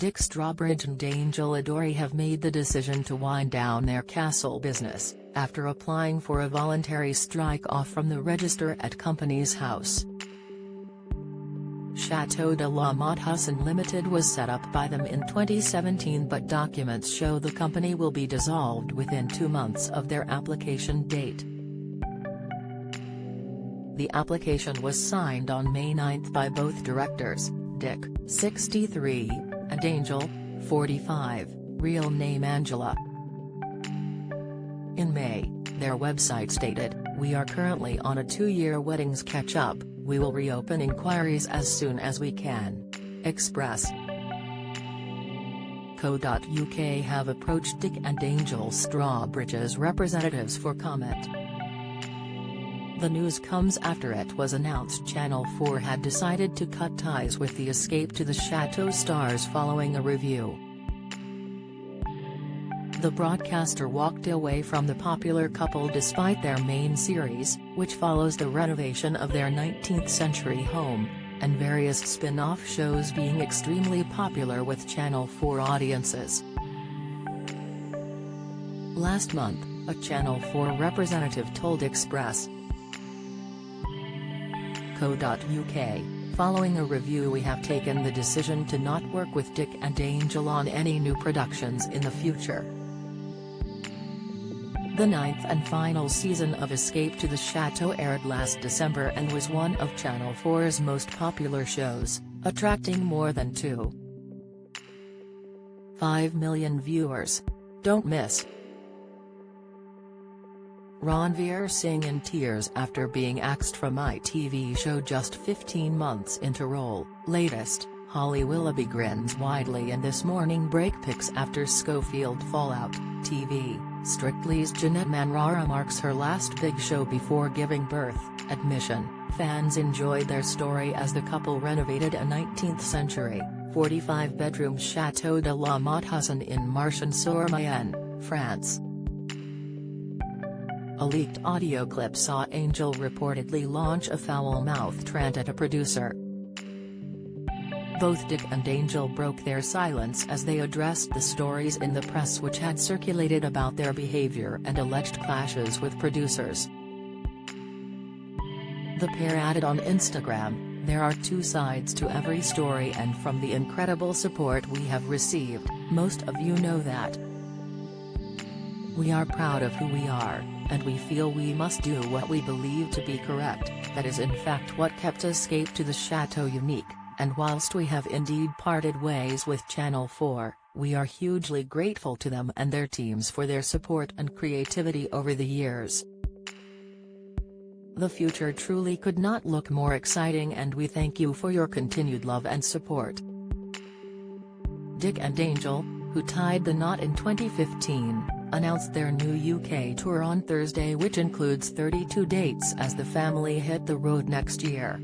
Dick Strawbridge and Angel Adori have made the decision to wind down their castle business, after applying for a voluntary strike-off from the register at Companies House. Chateau de la Motte Husson Limited was set up by them in 2017, but documents show the company will be dissolved within 2 months of their application date. The application was signed on May 9 by both directors, Dick, 63, and Angel, 45, real name Angela. In May, their website stated, "We are currently on a 2-year weddings catch-up, we will reopen inquiries as soon as we can." Express. Co.uk have approached Dick and Angel Strawbridge's representatives for comment. The news comes after it was announced Channel 4 had decided to cut ties with the Escape to the Chateau stars following a review. The broadcaster walked away from the popular couple despite their main series, which follows the renovation of their 19th-century home, and various spin-off shows being extremely popular with Channel 4 audiences. Last month, a Channel 4 representative told Express. Co.uk, "Following a review we have taken the decision to not work with Dick and Angel on any new productions in the future." The 9th and final season of Escape to the Chateau aired last December and was one of Channel 4's most popular shows, attracting more than 2.5 million viewers. Don't miss. Ranveer Singh in tears after being axed from ITV show just 15 months into role. Latest, Holly Willoughby grins widely in This Morning Break pics after Schofield fallout. TV, Strictly's Jeanette Manrara marks her last big show before giving birth. Admission, fans enjoyed their story as the couple renovated a 19th-century, 45-bedroom Chateau de la Motte Husson in Marchand-sur-Mayenne, France. A leaked audio clip saw Angel reportedly launch a foul-mouthed rant at a producer. Both Dick and Angel broke their silence as they addressed the stories in the press which had circulated about their behavior and alleged clashes with producers. The pair added on Instagram, "There are two sides to every story, and from the incredible support we have received, most of you know that. We are proud of who we are, and we feel we must do what we believe to be correct. That is in fact what kept Escape to the Chateau unique, and whilst we have indeed parted ways with Channel 4, we are hugely grateful to them and their teams for their support and creativity over the years. The future truly could not look more exciting, and we thank you for your continued love and support." Dick and Angel, who tied the knot in 2015, announced their new UK tour on Thursday, which includes 32 dates as the family hit the road next year.